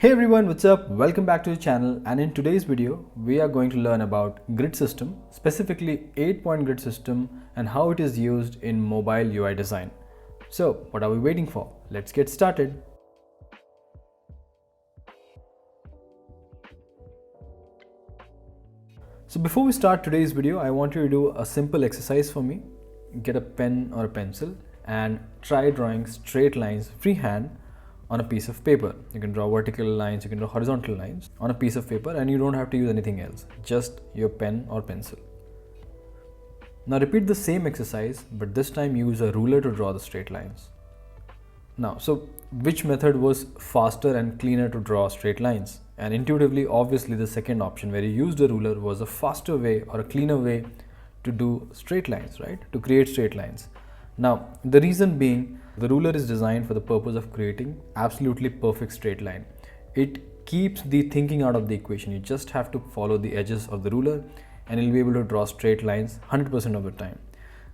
Hey everyone, what's up? Welcome back to the channel, and in today's video we are going to learn about grid system, specifically 8-point grid system and how it is used in mobile UI design. So what are we waiting for? Let's get started. So before we start today's video, I want you to do a simple exercise for me. Get a pen or a pencil and try drawing straight lines freehand on a piece of paper. You can draw vertical lines, you can draw horizontal lines on a piece of paper, and you don't have to use anything else, just your pen or pencil. Now repeat the same exercise, but this time use a ruler to draw the straight lines. Now, so which method was faster and cleaner to draw straight lines? And intuitively, obviously the second option where you used a ruler was a faster way or a cleaner way to do straight lines, right? To create straight lines. Now, the reason being, the ruler is designed for the purpose of creating absolutely perfect straight line. It keeps the thinking out of the equation. You just have to follow the edges of the ruler and you'll be able to draw straight lines 100% of the time.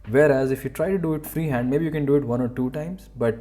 Whereas if you try to do it freehand, maybe you can do it 1 or 2 times, but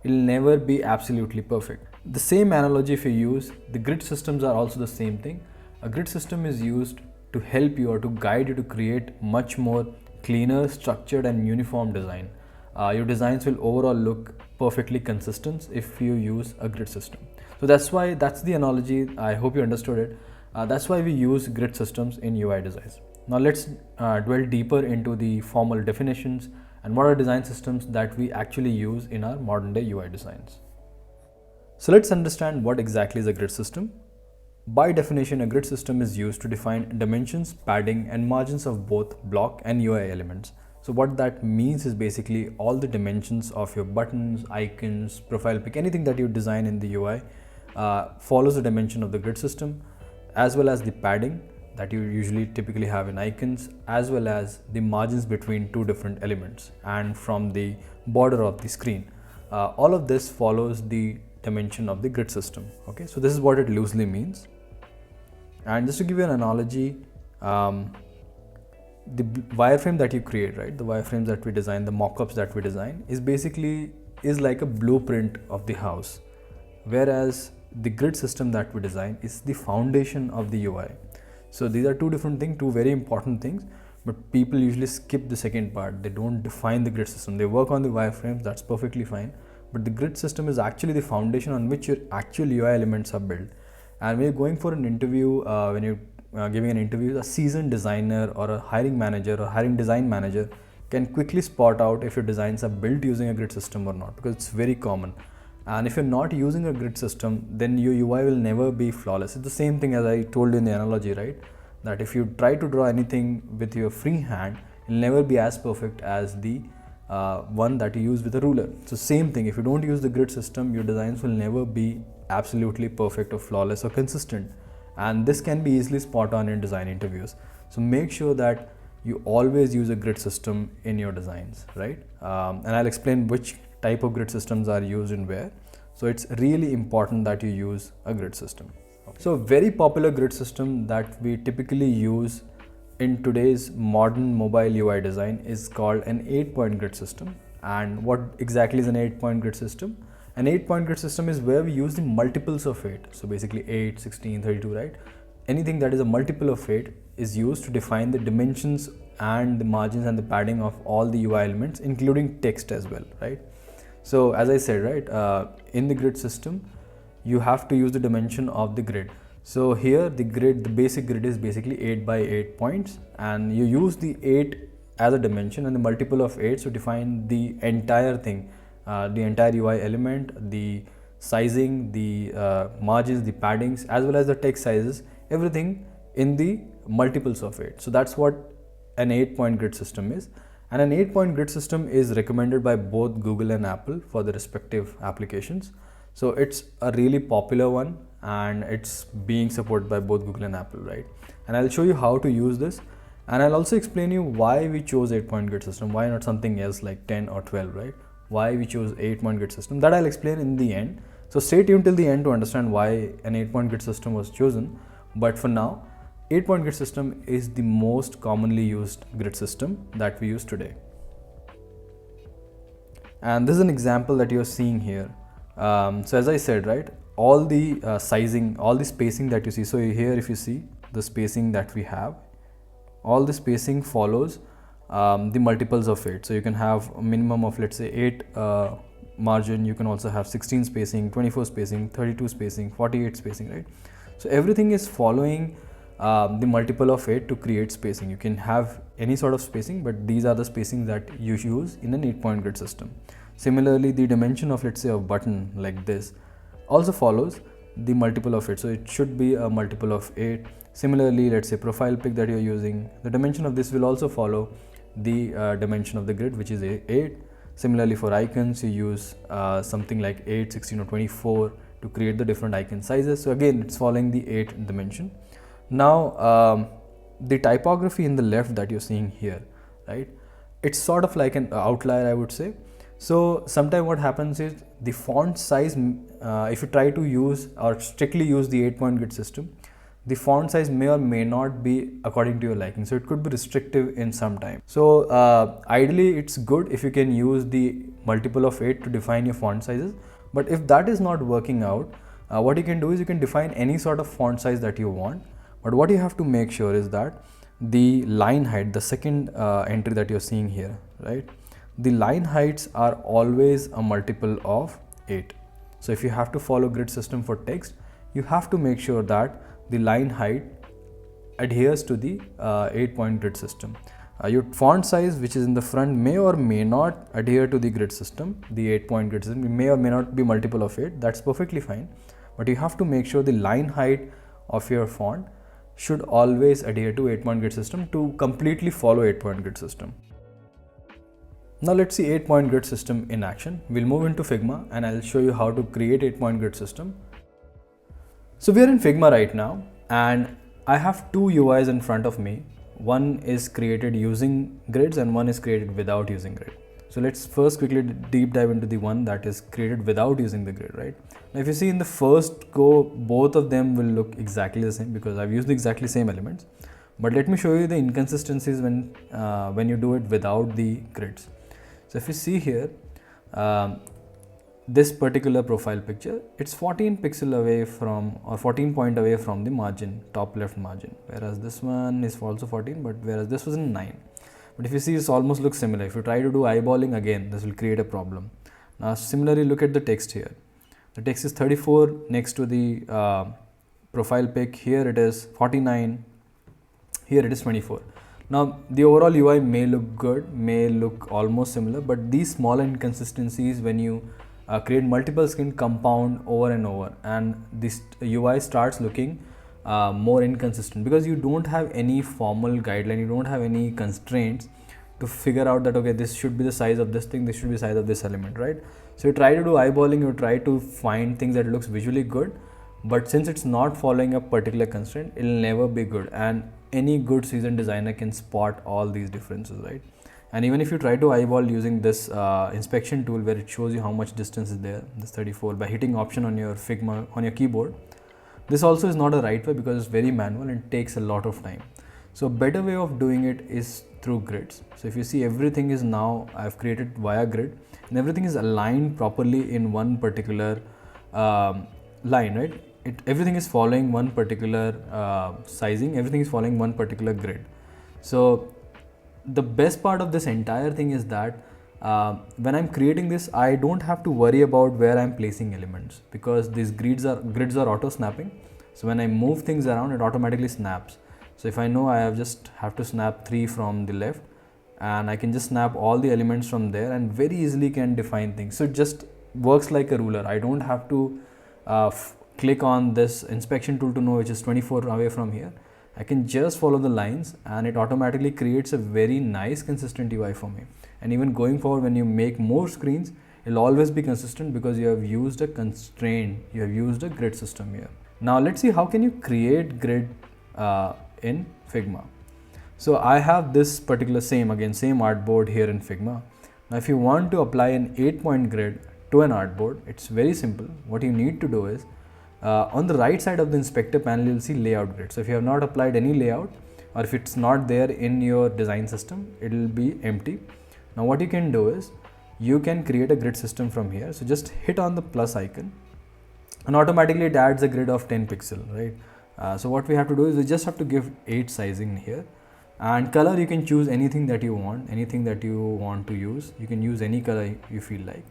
it'll never be absolutely perfect. The same analogy if you use, the grid systems are also the same thing. A grid system is used to help you or to guide you to create much more cleaner, structured and uniform design. Your designs will overall look perfectly consistent if you use a grid system. So that's the analogy. I hope you understood it. That's why we use grid systems in UI designs. Now let's dwell deeper into the formal definitions and what are design systems that we actually use in our modern day UI designs. So let's understand what exactly is a grid system. By definition, a grid system is used to define dimensions, padding and margins of both block and UI elements. So what that means is basically all the dimensions of your buttons, icons, profile pic, anything that you design in the UI follows the dimension of the grid system, as well as the padding that you usually typically have in icons, as well as the margins between two different elements and from the border of the screen. All of this follows the dimension of the grid system. Okay, so this is what it loosely means. And just to give you an analogy, the wireframe that you create, right, the wireframes that we design, the mock-ups that we design is like a blueprint of the house, whereas the grid system that we design is the foundation of the UI. So these are two different things, two very important things, but people usually skip the second part. They don't define the grid system. They work on the wireframes, that's perfectly fine, but the grid system is actually the foundation on which your actual UI elements are built. And when you're going for an interview, when you're giving an interview, a seasoned designer or a hiring manager or hiring design manager can quickly spot out if your designs are built using a grid system or not, because it's very common. And if you're not using a grid system, then your UI will never be flawless. It's the same thing as I told you in the analogy, right? That if you try to draw anything with your free hand, it'll never be as perfect as the one that you use with a ruler. So same thing, if you don't use the grid system, your designs will never be absolutely perfect or flawless or consistent. And this can be easily spot on in design interviews. So make sure that you always use a grid system in your designs, right? And I'll explain which type of grid systems are used and where. So it's really important that you use a grid system. Okay. So a very popular grid system that we typically use in today's modern mobile UI design is called an 8-point grid system. And what exactly is an 8-point grid system? An 8-point grid system is where we use the multiples of 8. So basically 8, 16, 32, right? Anything that is a multiple of 8 is used to define the dimensions and the margins and the padding of all the UI elements, including text as well, right? So as I said, right, in the grid system, you have to use the dimension of the grid. So here the basic grid is basically 8 by 8 points, and you use the 8 as a dimension and the multiple of 8 to define the entire thing. The entire UI element, the sizing, the margins, the paddings, as well as the text sizes, everything in the multiples of 8. So that's what an 8-point grid system is. And an 8-point grid system is recommended by both Google and Apple for the respective applications. So it's a really popular one and it's being supported by both Google and Apple, right? And I'll show you how to use this. And I'll also explain you why we chose 8-point grid system, why not something else like 10 or 12, right? Why we chose 8-point grid system, that I'll explain in the end. So stay tuned till the end to understand why an 8-point grid system was chosen. But for now, 8-point grid system is the most commonly used grid system that we use today. And this is an example that you're seeing here. So as I said, right, all the sizing, all the spacing that you see. So here if you see the spacing that we have, all the spacing follows the multiples of 8. So you can have a minimum of, let's say, 8 margin, you can also have 16 spacing, 24 spacing, 32 spacing, 48 spacing, right? So everything is following the multiple of 8 to create spacing. You can have any sort of spacing, but these are the spacing that you use in an 8-point grid system. Similarly, the dimension of, let's say, a button like this also follows the multiple of 8. So it should be a multiple of 8. Similarly, let's say profile pic that you're using, the dimension of this will also follow the dimension of the grid, which is 8. Similarly, for icons, you use something like 8, 16 or 24 to create the different icon sizes. So again, it's following the 8 dimension. Now, the typography in the left that you're seeing here, right? It's sort of like an outlier, I would say. So sometimes what happens is the font size, if you try to use or strictly use the 8-point grid system, the font size may or may not be according to your liking. So it could be restrictive in some time. So ideally it's good if you can use the multiple of 8 to define your font sizes. But if that is not working out, what you can do is you can define any sort of font size that you want. But what you have to make sure is that the line height, the second entry that you're seeing here, right? The line heights are always a multiple of 8. So if you have to follow grid system for text, you have to make sure that the line height adheres to the 8-point grid system. Your font size, which is in the front, may or may not adhere to the grid system, the 8-point grid system. It may or may not be multiple of 8. That's perfectly fine. But you have to make sure the line height of your font should always adhere to 8-point grid system to completely follow 8-point grid system. Now let's see 8-point grid system in action. We'll move into Figma and I'll show you how to create 8-point grid system. So we are in Figma right now and I have two UIs in front of me. One is created using grids and one is created without using grid. So let's first quickly deep dive into the one that is created without using the grid, right? Now if you see in the first go, both of them will look exactly the same because I've used the exactly same elements. But let me show you the inconsistencies when you do it without the grids. So if you see here, this particular profile picture, it's 14 pixel away from, or 14 point away from the margin, top left margin, whereas this one is also 14, but whereas this was in 9. But if you see, this almost looks similar. If you try to do eyeballing again, this will create a problem. Now similarly, look at the text here. The text is 34 next to the profile pic. Here it is 49. Here it is 24. Now the overall UI may look good, may look almost similar, but these small inconsistencies when you create multiple screen compound over and over, and this UI starts looking more inconsistent because you don't have any formal guideline, you don't have any constraints to figure out that okay, this should be the size of this thing, this should be the size of this element, right? So you try to do eyeballing, you try to find things that looks visually good, but since it's not following a particular constraint, it'll never be good. And any good seasoned designer can spot all these differences, right? And even if you try to eyeball using this inspection tool where it shows you how much distance is there, this 34, by hitting option on your Figma on your keyboard, this also is not a right way because it's very manual and takes a lot of time. So a better way of doing it is through grids. So if you see, everything is now I've created via grid and everything is aligned properly in one particular line, right? Everything is following one particular sizing, everything is following one particular grid. So the best part of this entire thing is that when I'm creating this, I don't have to worry about where I'm placing elements because these grids are auto snapping. So when I move things around, it automatically snaps. So if I know I have to snap 3 from the left, and I can just snap all the elements from there and very easily can define things. So it just works like a ruler. I don't have to click on this inspection tool to know which is 24 away from here. I can just follow the lines and it automatically creates a very nice consistent UI for me. And even going forward, when you make more screens, it'll always be consistent because you have used a constraint, you have used a grid system here. Now let's see how can you create grid in Figma. So I have this particular same artboard here in Figma. Now if you want to apply an 8-point grid to an artboard, it's very simple. What you need to do is on the right side of the inspector panel, you'll see layout grid. So if you have not applied any layout, or if it's not there in your design system, it will be empty. Now what you can do is you can create a grid system from here. So just hit on the plus icon, and automatically it adds a grid of 10 pixel, right? So what we have to do is we just have to give 8 sizing here, and color you can choose anything that you want, to use. You can use any color you feel like,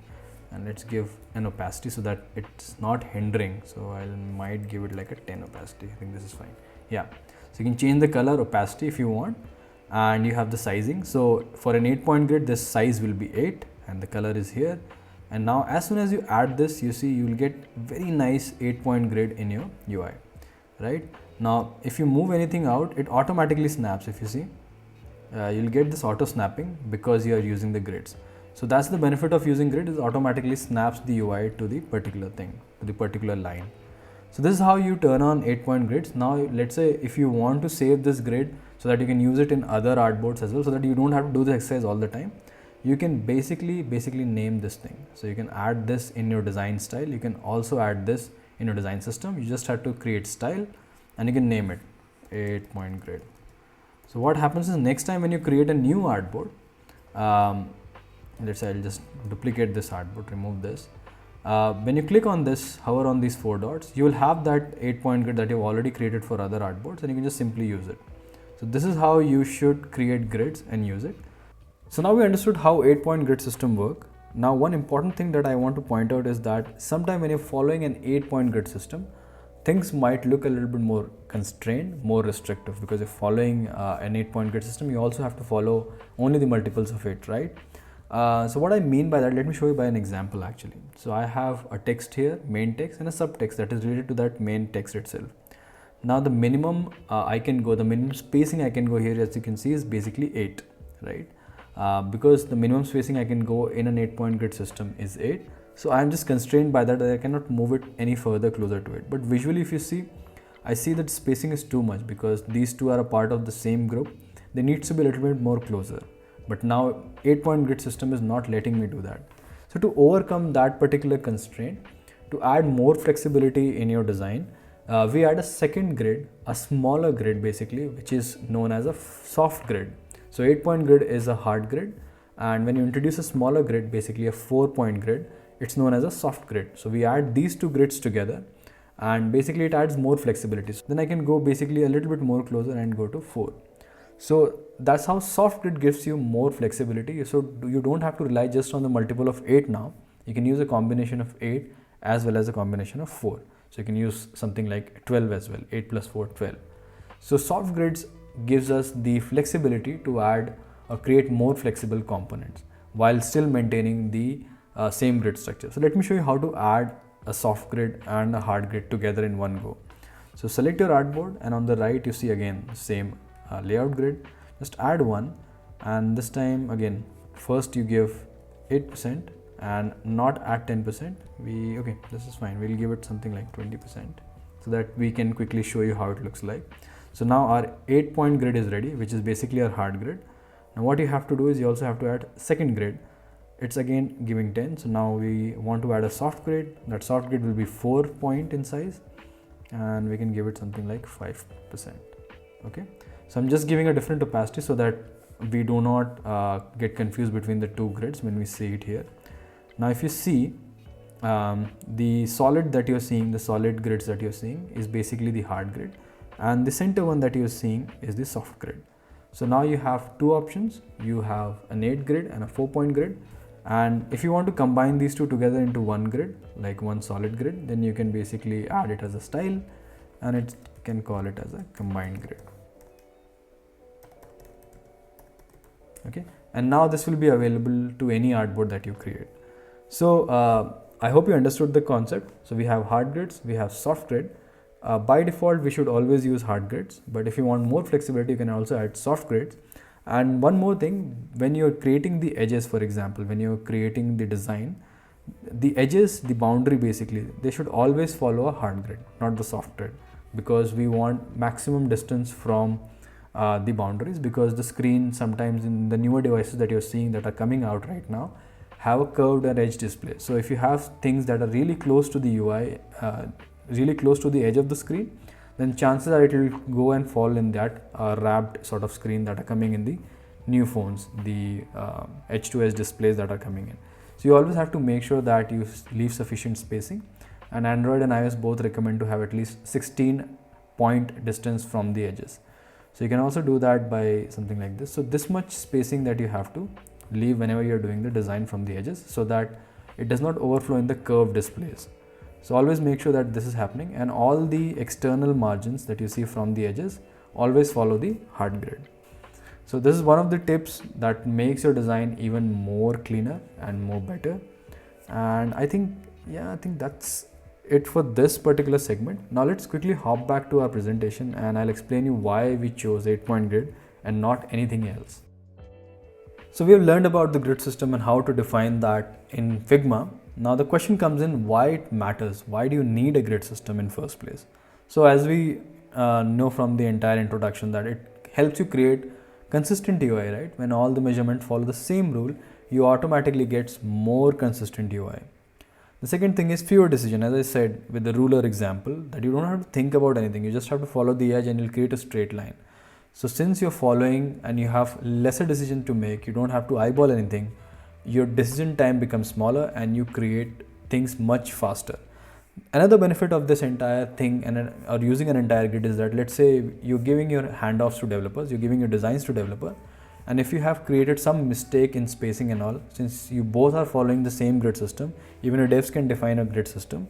and let's give an opacity so that it's not hindering. So I might give it like a 10 opacity. I think this is fine. Yeah, so you can change the color opacity if you want, and you have the sizing. So for an 8-point grid, this size will be 8 and the color is here. And now as soon as you add this, you see you will get very nice 8-point grid in your UI, right? Now if you move anything out, it automatically snaps. If you see, you'll get this auto snapping because you are using the grids. So that's the benefit of using grid, is automatically snaps the UI to the particular thing, to the particular line. So this is how you turn on 8-point grids. Now let's say if you want to save this grid so that you can use it in other artboards as well, so that you don't have to do the exercise all the time, you can basically name this thing. So you can add this in your design style. You can also add this in your design system. You just have to create style and you can name it 8-point grid. So what happens is, next time when you create a new artboard, let's say I'll just duplicate this artboard, remove this. When you click on this, hover on these 4 dots, you will have that 8-point grid that you've already created for other artboards, and you can just simply use it. So this is how you should create grids and use it. So now we understood how 8-point grid system work. Now one important thing that I want to point out is that sometime when you're following an 8-point grid system, things might look a little bit more constrained, more restrictive, because if following an 8-point grid system, you also have to follow only the multiples of 8, right? So what I mean by that, let me show you by an example actually. So I have a text here, main text, and a subtext that is related to that main text itself. Now the minimum the minimum spacing I can go here, as you can see, is basically 8, right? Because the minimum spacing I can go in an 8-point grid system is 8. So I'm just constrained by that, I cannot move it any further closer to it. But visually, if you see, I see that spacing is too much because these two are a part of the same group. They need to be a little bit more closer. But now 8-point grid system is not letting me do that. So to overcome that particular constraint, to add more flexibility in your design, we add a second grid, a smaller grid basically, which is known as a soft grid. So 8-point grid is a hard grid, and when you introduce a smaller grid, basically a 4-point grid, it's known as a soft grid. So we add these two grids together, and basically it adds more flexibility. So then I can go basically a little bit more closer and go to 4. So that's how soft grid gives you more flexibility. So you don't have to rely just on the multiple of 8 now. You can use a combination of 8 as well as a combination of 4. So you can use something like 12 as well, 8 plus 4, 12. So soft grids gives us the flexibility to add or create more flexible components while still maintaining the same grid structure. So let me show you how to add a soft grid and a hard grid together in one go. So select your artboard, and on the right you see again same layout grid. Just add one, and this time again first you give 8% and not at 10%. Okay, this is fine, we'll give it something like 20% so that we can quickly show you how it looks like. So now our 8-point grid is ready, which is basically our hard grid. Now what you have to do is you also have to add second grid. It's again giving 10. So now we want to add a soft grid. That soft grid will be 4-point in size, and we can give it something like 5%. Okay. So I'm just giving a different opacity so that we do not get confused between the two grids when we see it here. Now if you see, the solid that you're seeing, the solid grids that you're seeing is basically the hard grid, and the center one that you're seeing is the soft grid. So now you have two options. You have an 8 grid and a 4-point grid, and if you want to combine these two together into one grid, like one solid grid, then you can basically add it as a style, and it can call it as a combined grid. Okay, and now this will be available to any artboard that you create. So I hope you understood the concept. So we have hard grids, we have soft grid. By default, we should always use hard grids, but if you want more flexibility, you can also add soft grids. And one more thing, when you're creating the edges, for example, when you're creating the design, the edges, the boundary basically, they should always follow a hard grid, not the soft grid, because we want maximum distance from the boundaries, because the screen sometimes in the newer devices that you're seeing that are coming out right now have a curved and edge display. So if you have things that are really close to the UI, really close to the edge of the screen, then chances are it will go and fall in that wrapped sort of screen that are coming in the new phones, the edge to edge displays that are coming in. So you always have to make sure that you leave sufficient spacing, and Android and iOS both recommend to have at least 16 point distance from the edges. So you can also do that by something like this. So this much spacing that you have to leave whenever you're doing the design from the edges, so that it does not overflow in the curved displays. So always make sure that this is happening, and all the external margins that you see from the edges always follow the hard grid. So this is one of the tips that makes your design even more cleaner and more better. And I think that's it for this particular segment. Now let's quickly hop back to our presentation, and I'll explain you why we chose 8-point grid and not anything else. So we have learned about the grid system and how to define that in Figma. Now the question comes in, why it matters? Why do you need a grid system in first place? So as we know from the entire introduction, that it helps you create consistent UI, right? When all the measurements follow the same rule, you automatically get more consistent UI. The second thing is fewer decisions. As I said with the ruler example, that you don't have to think about anything. You just have to follow the edge and you'll create a straight line. So since you're following and you have lesser decision to make, you don't have to eyeball anything, your decision time becomes smaller and you create things much faster. Another benefit of this entire thing or using an entire grid is that, let's say you're giving your handoffs to developers, you're giving your designs to developer, and if you have created some mistake in spacing and all, since you both are following the same grid system, even your devs can define a grid system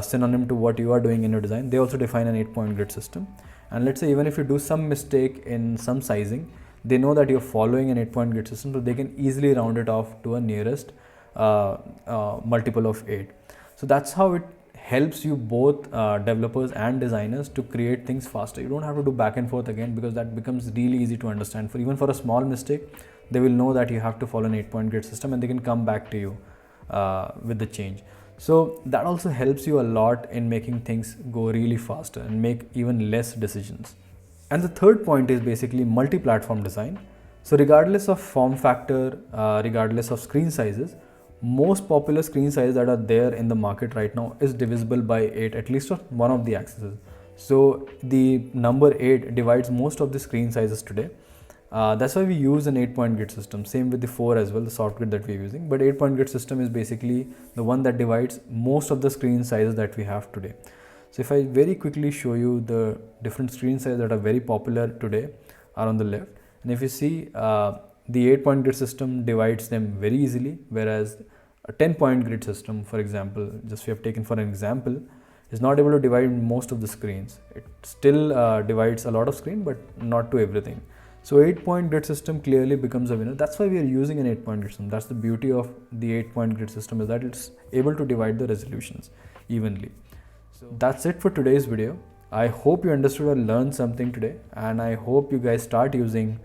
synonym to what you are doing in your design. They also define an 8-point grid system. And let's say even if you do some mistake in some sizing, they know that you're following an 8-point grid system, so they can easily round it off to a nearest multiple of 8. So that's how it helps you both developers and designers to create things faster. You don't have to do back and forth again, because that becomes really easy to understand. Even for a small mistake, they will know that you have to follow an 8-point grid system, and they can come back to you with the change. So that also helps you a lot in making things go really faster and make even less decisions. And the third point is basically multi-platform design. So regardless of form factor, regardless of screen sizes, most popular screen sizes that are there in the market right now is divisible by 8, at least on one of the axes. So the number 8 divides most of the screen sizes today. That's why we use an 8-point grid system. Same with the 4 as well, the soft grid that we're using. But 8-point grid system is basically the one that divides most of the screen sizes that we have today. So if I very quickly show you the different screen sizes that are very popular today are on the left. And if you see, the 8-point grid system divides them very easily, whereas a 10-point grid system, for example, just we have taken for an example, is not able to divide most of the screens. It still divides a lot of screen, but not to everything. So 8-point grid system clearly becomes a winner. That's why we are using an 8-point grid system. That's the beauty of the 8-point grid system, is that it's able to divide the resolutions evenly. So that's it for today's video. I hope you understood or learned something today, and I hope you guys start using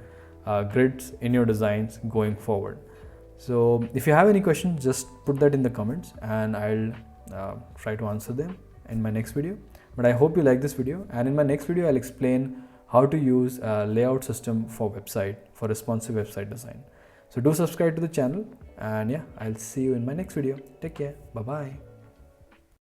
grids in your designs going forward. So if you have any questions, just put that in the comments and I'll try to answer them in my next video. But I hope you like this video, and in my next video I'll explain how to use a layout system for responsive website design. So do subscribe to the channel, and yeah, I'll see you in my next video. Take care. Bye bye.